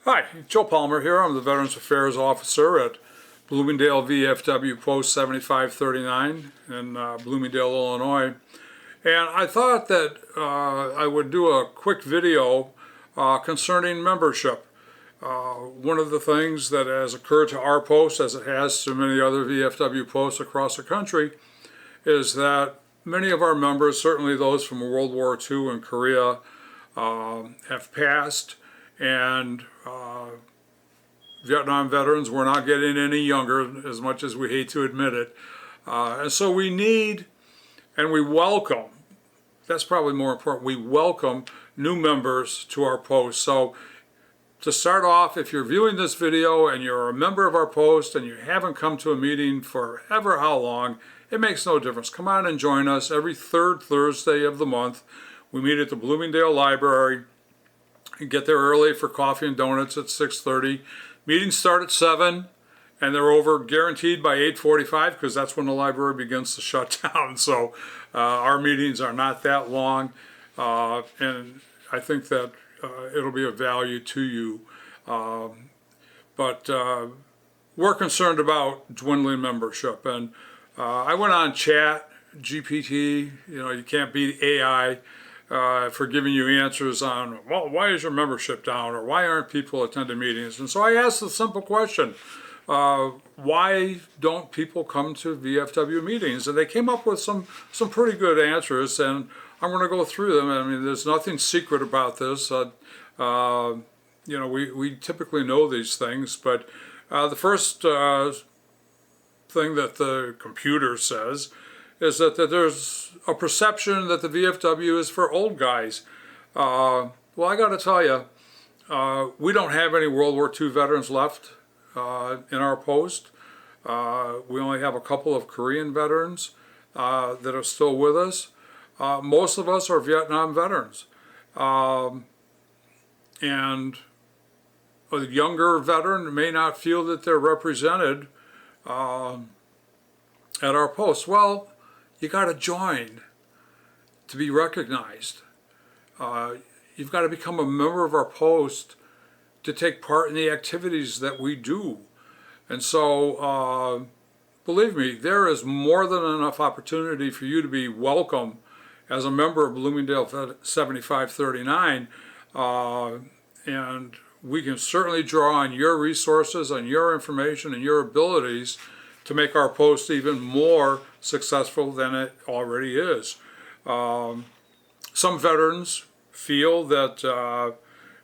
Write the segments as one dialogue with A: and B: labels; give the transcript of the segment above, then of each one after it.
A: Hi, Joe Palmer here. I'm the Veterans Affairs Officer at Bloomingdale VFW Post 7539 in Bloomingdale, Illinois. And I thought that I would do a quick video concerning membership. One of the things that has occurred to our post, as it has to many other VFW posts across the country, is that many of our members, certainly those from World War II and Korea, have passed, and Vietnam veterans, we're not getting any younger, as much as we hate to admit it. And so we need and we welcome, that's probably more important, we welcome new members to our post. So to start off, if you're viewing this video and you're a member of our post and you haven't come to a meeting for ever how long, it makes no difference. Come on and join us every third Thursday of the month. We meet at the Bloomingdale Library. You get there early for coffee and donuts at 6:30. Meetings start at 7, and they're over guaranteed by 8:45 because that's when the library begins to shut down. So our meetings are not that long, and I think that it'll be of value to you. But we're concerned about dwindling membership. And I went on Chat, GPT, you can't beat AI. For giving you answers on, well, why is your membership down, or why aren't people attending meetings? And so I asked the simple question, why don't people come to VFW meetings? And they came up with some pretty good answers, and I'm going to go through them. I mean, there's nothing secret about this. We typically know these things, but the first thing that the computer says is that there's a perception that the VFW is for old guys. Well, I got to tell you, we don't have any World War II veterans left in our post. We only have a couple of Korean veterans that are still with us. Most of us are Vietnam veterans. And a younger veteran may not feel that they're represented at our post. Well, you got to join to be recognized. You've got to become a member of our post to take part in the activities that we do. And so, believe me, there is more than enough opportunity for you to be welcome as a member of Bloomingdale 7539. And we can certainly draw on your resources, on your information, and your abilities to make our post even more successful than it already is. Some veterans feel that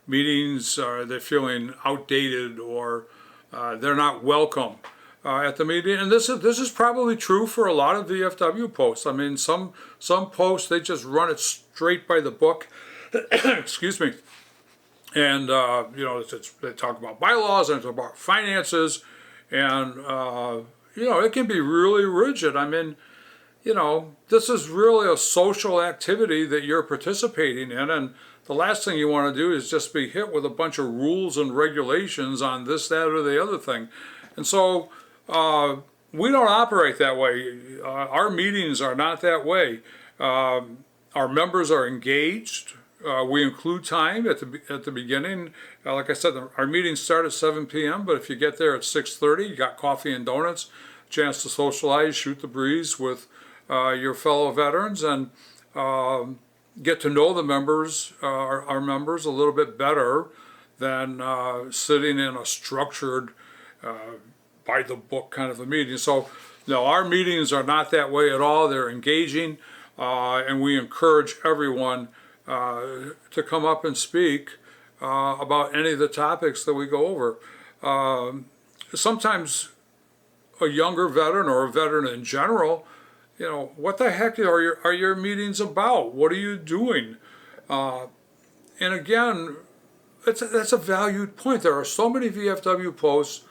A: meetings, they're feeling outdated, or they're not welcome at the meeting. And this is probably true for a lot of VFW posts. I mean, some posts, they just run it straight by the book. Excuse me. And, they talk about bylaws and talk about finances, and it can be really rigid. I mean, this is really a social activity that you're participating in, and the last thing you want to do is just be hit with a bunch of rules and regulations on this, that, or the other thing. And so we don't operate that way. Our meetings are not that way. Our members are engaged. We include time at the beginning. Like I said, our meetings start at 7 p.m., but if you get there at 6:30, you got coffee and donuts, chance to socialize, shoot the breeze with your fellow veterans, and get to know the members, our members, a little bit better than sitting in a structured, by the book kind of a meeting. So, no, our meetings are not that way at all. They're engaging, and we encourage everyone to come up and speak about any of the topics that we go over. Sometimes a younger veteran, or a veteran in general, what the heck are your meetings about? What are you doing? And again, that's a valued point. There are so many VFW posts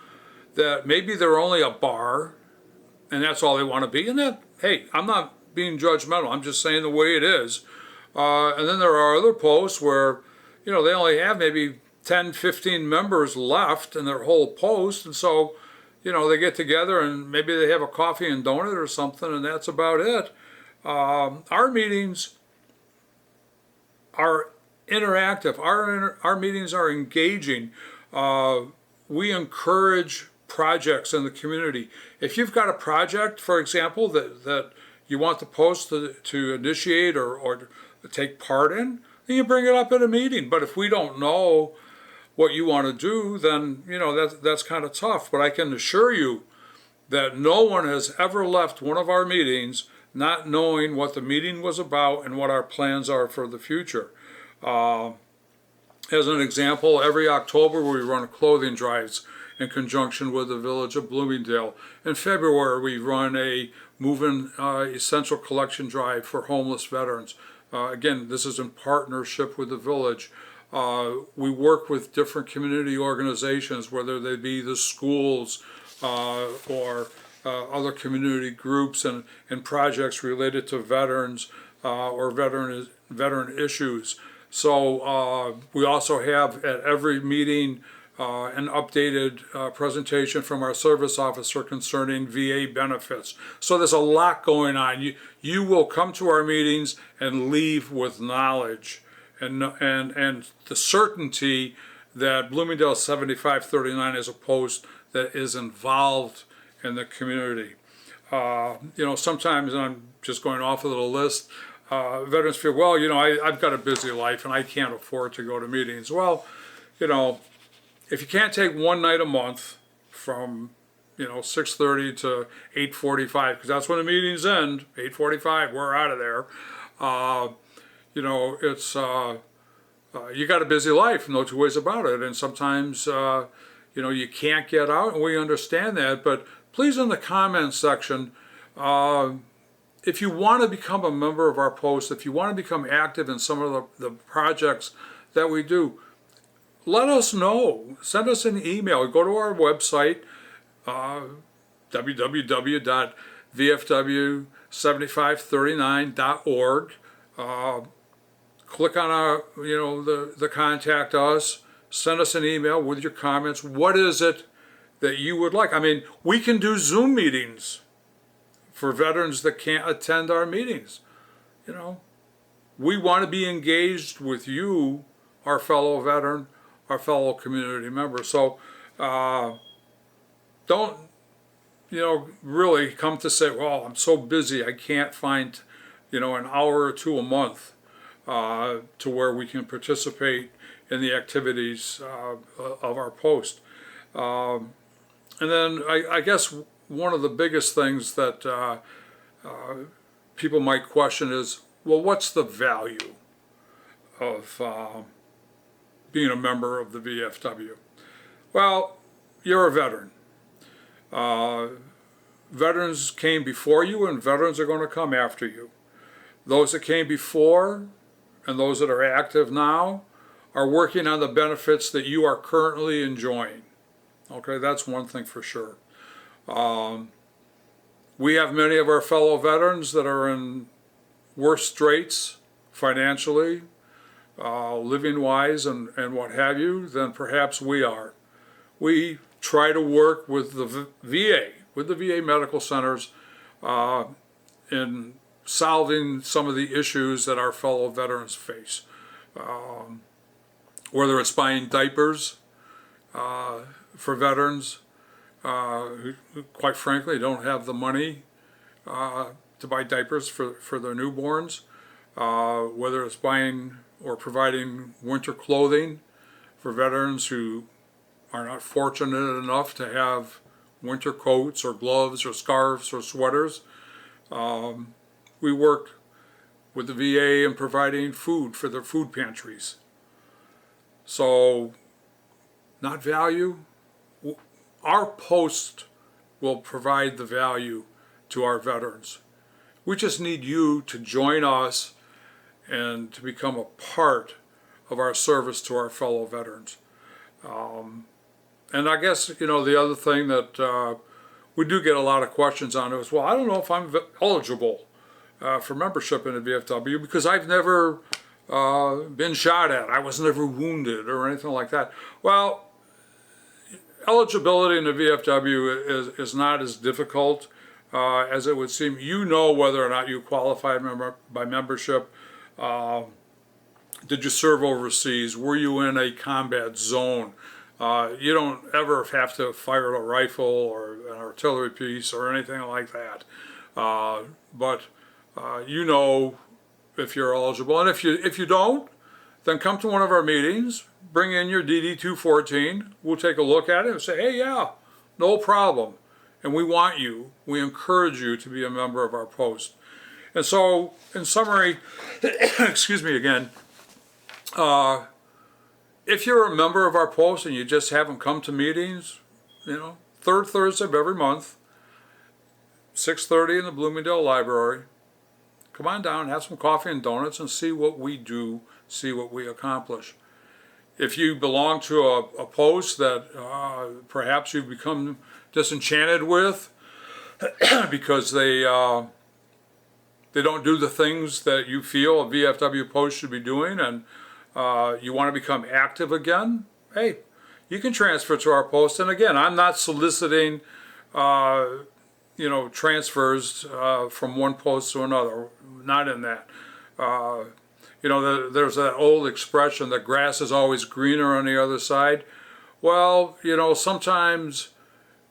A: that maybe they're only a bar, and that's all they want to be. And that, hey, I'm not being judgmental. I'm just saying the way it is. And then there are other posts where, they only have maybe 10, 15 members left in their whole post. And so, they get together and maybe they have a coffee and donut or something, and that's about it. Our meetings are interactive. Our meetings are engaging. we encourage projects in the community. If you've got a project, for example, that you want the post to initiate or take part in, then you bring it up at a meeting. But if we don't know what you want to do, then that's kind of tough. But I can assure you that no one has ever left one of our meetings not knowing what the meeting was about and what our plans are for the future. As an example, every October we run clothing drives in conjunction with the Village of Bloomingdale. In February we run a Move-In Essential Collection Drive for homeless veterans. Again, this is in partnership with the village. We work with different community organizations, whether they be the schools or other community groups and projects related to veterans or veteran issues. So we also have at every meeting an updated presentation from our service officer concerning VA benefits. So there's a lot going on. You will come to our meetings and leave with knowledge and the certainty that Bloomingdale 7539 is a post that is involved in the community. Sometimes, and I'm just going off of the list, veterans feel, well, I've got a busy life and I can't afford to go to meetings. Well, if you can't take one night a month from 6:30 to 8:45, because that's when the meetings end, 8:45, we're out of there. It's you got a busy life, no two ways about it, and sometimes you can't get out, and we understand that. But please, in the comments section, if you want to become a member of our post, if you want to become active in some of the projects that we do, let us know. Send us an email. Go to our website, www.vfw7539.org. Click on our, the contact us. Send us an email with your comments. What is it that you would like? I mean, we can do Zoom meetings for veterans that can't attend our meetings. We want to be engaged with you, our fellow veteran, our fellow community member. So don't, really come to say, well, I'm so busy, I can't find, an hour or two a month to where we can participate in the activities of our post. And then I guess one of the biggest things that people might question is, well, what's the value of being a member of the VFW? Well, you're a veteran. Veterans came before you, and veterans are going to come after you. Those that came before and those that are active now are working on the benefits that you are currently enjoying. Okay, that's one thing for sure. We have many of our fellow veterans that are in worse straits financially, living-wise, and what have you, than perhaps we are. We try to work with the VA, with the VA medical centers, in solving some of the issues that our fellow veterans face. Whether it's buying diapers for veterans who quite frankly don't have the money to buy diapers for their newborns, whether it's buying or providing winter clothing for veterans who are not fortunate enough to have winter coats or gloves or scarves or sweaters. We work with the VA in providing food for their food pantries. So, not value. Our post will provide the value to our veterans. We just need you to join us and to become a part of our service to our fellow veterans. And I guess, the other thing that we do get a lot of questions on is, well, I don't know if I'm eligible for membership in the VFW because I've never been shot at. I was never wounded or anything like that. Well, eligibility in the VFW is not as difficult as it would seem. You know whether or not you qualify by membership. Did you serve overseas? Were you in a combat zone? You don't ever have to fire a rifle or an artillery piece or anything like that. But you know if you're eligible, and if you don't, then come to one of our meetings. Bring in your DD-214. We'll take a look at it and say, hey, yeah, no problem. And we want you. We encourage you to be a member of our post. And so, in summary, excuse me again. If you're a member of our post and you just haven't come to meetings, third Thursday of every month, 6:30 in the Bloomingdale Library, come on down, have some coffee and donuts, and see what we do, see what we accomplish. If you belong to a post that perhaps you've become disenchanted with because they don't do the things that you feel a VFW post should be doing, and you want to become active again, hey, you can transfer to our post. And again, I'm not soliciting transfers from one post to another. Not in that. There's that old expression that grass is always greener on the other side. Well, sometimes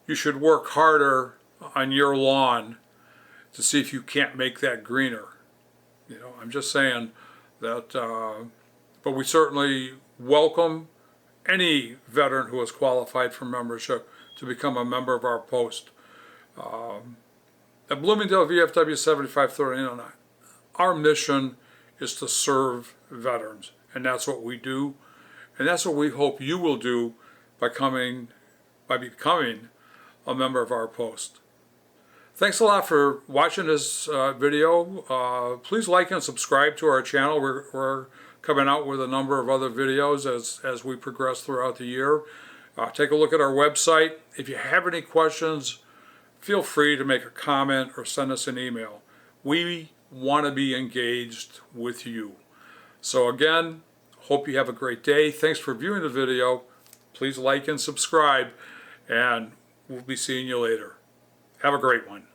A: you should work harder on your lawn to see if you can't make that greener. I'm just saying that, but we certainly welcome any veteran who is qualified for membership to become a member of our post. At Bloomingdale VFW 7539, our mission is to serve veterans, and that's what we do, and that's what we hope you will do by becoming a member of our post. Thanks a lot for watching this video. Please like and subscribe to our channel. We're coming out with a number of other videos as we progress throughout the year. Take a look at our website. If you have any questions, feel free to make a comment or send us an email. We want to be engaged with you. So again, hope you have a great day. Thanks for viewing the video. Please like and subscribe, and we'll be seeing you later. Have a great one.